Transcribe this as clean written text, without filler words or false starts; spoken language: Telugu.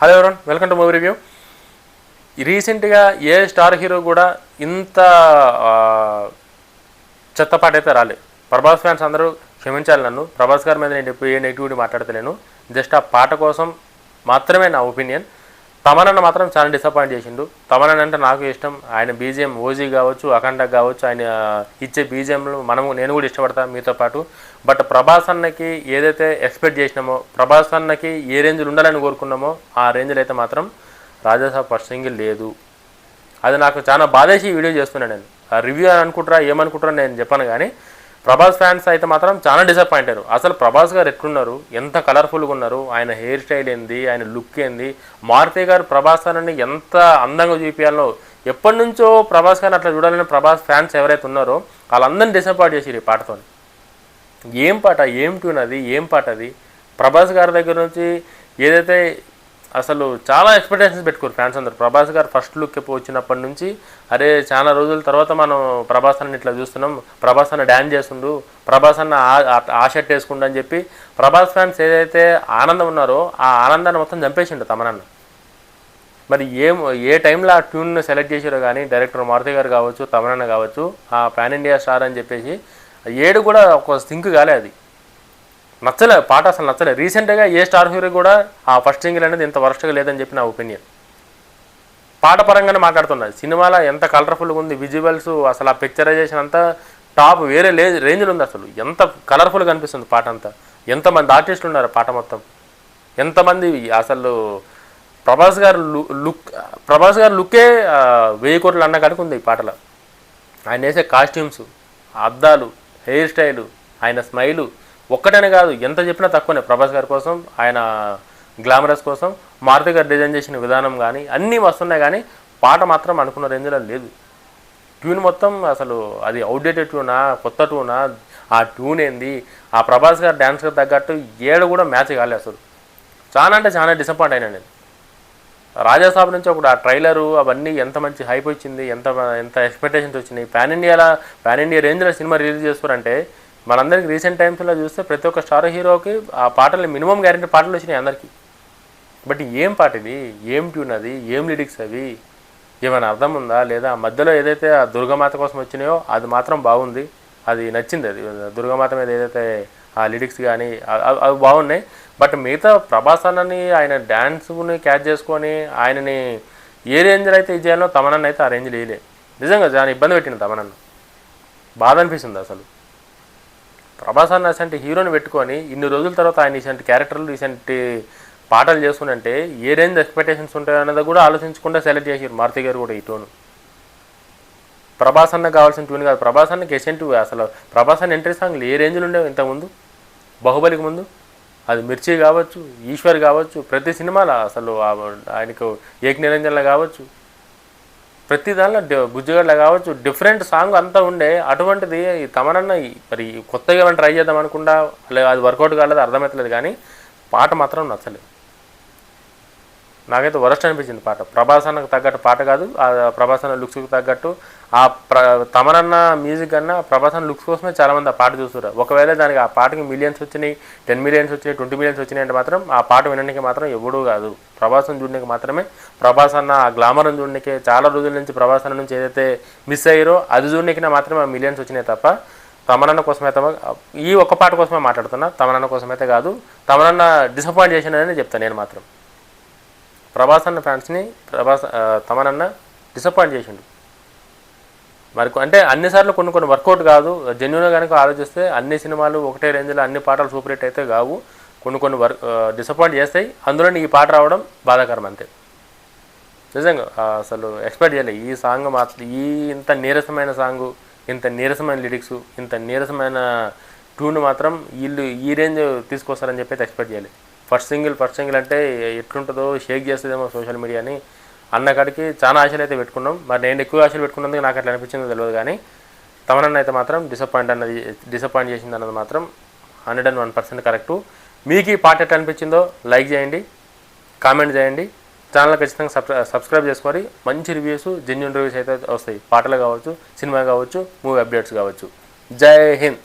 Hello everyone, welcome to movie review. రీసెంట్గా ఏ స్టార్ హీరో కూడా ఇంత చెత్తపాట అయితే రాలేదు. ప్రభాస్ ఫ్యాన్స్ అందరూ క్షమించాలి నన్ను. ప్రభాస్ గారి మీద నేను ఎప్పుడు ఏ నెగిటివిటీ మాట్లాడతలేను. జస్ట్ ఆ పాట కోసం మాత్రమే నా ఒపీనియన్. తమనన్న మాత్రం చాలా డిసప్పాయింట్ చేసిండు. తమనన్న అంటే నాకు ఇష్టం. ఆయన బీజిఎం ఓజీ కావచ్చు, అఖండ కావచ్చు, ఆయన ఇచ్చే బీజిఎంలు నేను కూడా ఇష్టపడతాను మీతో పాటు. బట్ ప్రభాస్ అన్నకి ఏదైతే ఎక్స్పెక్ట్ చేసినామో, ప్రభాస్ అన్నకి ఏ రేంజ్లు ఉండాలని కోరుకున్నామో ఆ రేంజ్లో అయితే మాత్రం రాజాసాబ్ ఫస్ట్ సింగిల్ లేదు. అది నాకు చాలా బాధేసి ఈ వీడియో చేస్తున్నాను. నేను రివ్యూ అని అనుకుంటారా ఏమనుకుంటారో నేను చెప్పాను, కానీ ప్రభాస్ ఫ్యాన్స్ అయితే మాత్రం చాలా డిసప్పాయింట్ అయ్యారు. అసలు ప్రభాస్ గారు ఎట్లున్నారు, ఎంత కలర్ఫుల్గా ఉన్నారు, ఆయన హెయిర్ స్టైల్ ఏంది, ఆయన లుక్ ఏంది, మారుతి గారు ప్రభాస్ అని ఎంత అందంగా చూపించాలో, ఎప్పటి నుంచో ప్రభాస్ గారిని అట్లా చూడాలని ప్రభాస్ ఫ్యాన్స్ ఎవరైతే ఉన్నారో వాళ్ళందరినీ డిసప్పాయింట్ చేసిరు ఈ పాటతో. ఏం పాట, ఏం ట్యూన్ అది, ఏం పాట అది. ప్రభాస్ గారి దగ్గర నుంచి ఏదైతే అసలు చాలా ఎక్స్పెక్టేషన్స్ పెట్టుకోరు ఫ్యాన్స్ అందరు. ప్రభాస్ గారు ఫస్ట్ లుక్ వచ్చినప్పటి నుంచి అరే చాలా రోజుల తర్వాత మనం ప్రభాస్ అన్న ఇట్లా చూస్తున్నాం, ప్రభాస్ అన్న డ్యాన్స్ చేస్తుండు, ప్రభాస్ అన్న ఆ షర్ట్ వేసుకుండు అని చెప్పి ప్రభాస్ ఫ్యాన్స్ ఏదైతే ఆనందం ఉన్నారో ఆ ఆనందాన్ని మొత్తం చంపేసిండు తమనన్న. మరి ఏ టైంలో ఆ ట్యూన్ సెలెక్ట్ చేసారో కానీ డైరెక్టర్ మారుతి గారు కావచ్చు, తమనన్న కావచ్చు, ఆ పాన్ ఇండియా స్టార్ అని చెప్పేసి ఏడు కూడా ఒక సింక్ కాలే. అది నచ్చలే, పాట అసలు నచ్చలే. రీసెంట్గా ఏ స్టార్ హీరో కూడా ఆ ఫస్ట్ సింగిల్ అనేది ఇంత వరస్ట్గా లేదని చెప్పి నా ఒపీనియన్. పాట పరంగానే మాట్లాడుతున్నది. సినిమాలో ఎంత కలర్ఫుల్గా ఉంది, విజువల్స్ అసలు ఆ పిక్చరైజేషన్ అంతా టాప్ వేరే రేంజ్లో ఉంది. అసలు ఎంత కలర్ఫుల్గా అనిపిస్తుంది పాట అంతా. ఎంతమంది ఆర్టిస్టులు ఉన్నారు పాట మొత్తం, ఎంతమంది అసలు ప్రభాస్ గారు లుక్కే 1000 కోట్లు అన్న కాడికి ఉంది ఈ పాటలో. ఆయన వేసే కాస్ట్యూమ్స్, అద్దాలు, హెయిర్ స్టైలు, ఆయన స్మైలు ఒక్కటనే కాదు, ఎంత చెప్పినా తక్కువనే. ప్రభాస్ గారి కోసం, ఆయన గ్లామరస్ కోసం మారుతి గారు డిజైన్ చేసిన విధానం కానీ అన్నీ వస్తున్నాయి, కానీ పాట మాత్రం అనుకున్న రేంజ్లో లేదు. ట్యూన్ మొత్తం అసలు అది అవుట్డేటెడ్ ట్యూనా, కొత్త ట్యూనా, ఆ ట్యూన్ ఏంది, ఆ ప్రభాస్ గారు డ్యాన్స్కి తగ్గట్టు ఏడు కూడా మ్యాచ్ కాలేదు. అసలు చాలా అంటే చాలా డిసప్పాయింట్ అయినా నేను. రాజాసాబ్ నుంచి ఒకటి ఆ ట్రైలరు అవన్నీ ఎంత మంచి హైప్ వచ్చింది, ఎంత ఎక్స్పెక్టేషన్స్ వచ్చినాయి. పాన్ ఇండియా రేంజ్లో సినిమా రిలీజ్ చేస్తారంటే మనందరికీ రీసెంట్ టైమ్స్లో చూస్తే ప్రతి ఒక్క స్టార్ హీరోకి ఆ పాటలు మినిమం గ్యారెంటీ పాటలు వచ్చినాయి అందరికీ. బట్ ఏం పాట ఇది, ఏం ట్యూన్ అది, ఏం లిరిక్స్ అవి, ఏమైనా అర్థం ఉందా లేదా? మధ్యలో ఏదైతే ఆ దుర్గామాత కోసం వచ్చినాయో అది మాత్రం బాగుంది, అది నచ్చింది. అది దుర్గామాత మీద ఏదైతే ఆ లిరిక్స్ కానీ అవి బాగున్నాయి. బట్ మిగతా ప్రభాస్ అన్నని ఆయన డ్యాన్స్ని క్యాచ్ చేసుకొని ఆయనని ఏ రేంజ్లో అయితే ఇది చేయాలో తమనన్న అయితే ఆ రేంజ్లో వేయలే. నిజంగా చాలా ఇబ్బంది పెట్టింది తమనన్న. బాధ అనిపిస్తుంది అసలు. ప్రభాస్ అన్న ఇసంటి హీరోని పెట్టుకొని ఇన్ని రోజుల తర్వాత ఆయన ఇసంటి క్యారెక్టర్లు ఇసంటి పాటలు చేస్తుంటే ఏ రేంజ్ ఎక్స్పెక్టేషన్స్ ఉంటాయో అన్నది కూడా ఆలోచించకుండా సెలెక్ట్ చేసారు మారుతి గారు కూడా ఈ ట్యూన్. ప్రభాస్ అన్న కావాల్సిన ట్యూన్ కాదు, ప్రభాస్ అన్నకి ఎసెంట్. అసలు ప్రభాస్ అన్న ఎంట్రీ సాంగ్లు ఏ రేంజ్లో ఉండేవి ఇంతకుముందు, బాహుబలికి ముందు. అది మిర్చి కావచ్చు, ఈశ్వర్ కావచ్చు, ప్రతి సినిమాలో అసలు ఆయనకు ఏక్ నిరంజన్లో కావచ్చు, ప్రతి దానిలో గుజ్జుగడ్డ కావచ్చు, డిఫరెంట్ సాంగ్ అంతా ఉండే. అటువంటిది తమనన్న మరి కొత్తగా ఏమైనా ట్రై చేద్దాం అనుకుంటా, అది వర్కౌట్ కాలేదు, అర్థమవుతలేదు, కానీ పాట మాత్రం నచ్చలేదు. నాకైతే వరస్ట్ అనిపించింది పాట. ప్రభాస్ అన్నకు తగ్గట్టు పాట కాదు, ఆ ప్రభాస్ అన్న లుక్స్కి తగ్గట్టు ఆ తమనన్న మ్యూజిక్ అన్న ప్రభాస్ అన్న లుక్స్ కోసమే చాలామంది ఆ పాట చూస్తారు. ఒకవేళ దానికి ఆ పాటకి మిలియన్స్ వచ్చినాయి, 10 మిలియన్స్ వచ్చినాయి, 20 మిలియన్స్ వచ్చినాయి అంటే మాత్రం ఆ పాట వినడానికి మాత్రం ఎవడూ కాదు, ప్రభాస్ని చూడడానికి మాత్రమే. ప్రభాస్ అన్న ఆ గ్లామర్ని చూడడానికి చాలా రోజుల నుంచి ప్రభాస్ అన్న నుంచి ఏదైతే మిస్ అయ్యారో అది చూడడానికి మాత్రమే ఆ మిలియన్స్ వచ్చినాయి తప్ప తమనన్న కోసమైతే ఈ ఒక్క పాట కోసమే మాట్లాడుతున్నా, తమనన్న కోసమైతే కాదు. తమనన్న డిసప్పాయింట్ చేసినని చెప్తాను నేను మాత్రం. ప్రభాస్ అన్న ఫ్యాన్స్ని తమనన్న డిసప్పాయింట్ చేసిండు. మరి అంటే అన్నిసార్లు కొన్ని వర్కౌట్ కాదు. జెన్యున్గా కనుక ఆలోచిస్తే అన్ని సినిమాలు ఒకటే రేంజ్లో అన్ని పాటలు సూపర్ హిట్ అయితే కావు, కొన్ని డిసప్పాయింట్ చేస్తాయి. అందులో ఈ పాట రావడం బాధాకరం అంతే. నిజంగా అసలు ఎక్స్పెక్ట్ చేయలేదు ఈ సాంగ్ మాత్రం. ఇంత నీరసమైన సాంగు, ఇంత నీరసమైన లిరిక్స్, ఇంత నీరసమైన ట్యూన్ మాత్రం వీళ్ళు ఈ రేంజ్ తీసుకొస్తారని చెప్పి అయితే ఎక్స్పెక్ట్ చేయలేదు. ఫస్ట్ సింగిల్ అంటే ఎట్లుంటుందో, షేక్ చేస్తుందేమో సోషల్ మీడియాని అన్న కాడికి చాలా ఆశలు అయితే పెట్టుకున్నాం. మరి నేను ఎక్కువ ఆశలు పెట్టుకున్నందుకు నాకు అట్లా అనిపించిందో తెలియదు, కానీ తమనన్న అయితే మాత్రం డిసప్పాయింట్ చేసింది అన్నది మాత్రం 101% కరెక్టు. మీకు ఈ పాట ఎట్లా అనిపించిందో లైక్ చేయండి, కామెంట్ చేయండి. ఛానల్ ఖచ్చితంగా సబ్స్క్రైబ్ చేసుకొని మంచి రివ్యూస్, జెన్యూన్ రివ్యూస్ అయితే వస్తాయి. పాటలు కావచ్చు, సినిమా కావచ్చు, మూవీ అప్డేట్స్ కావచ్చు. జై హింద్.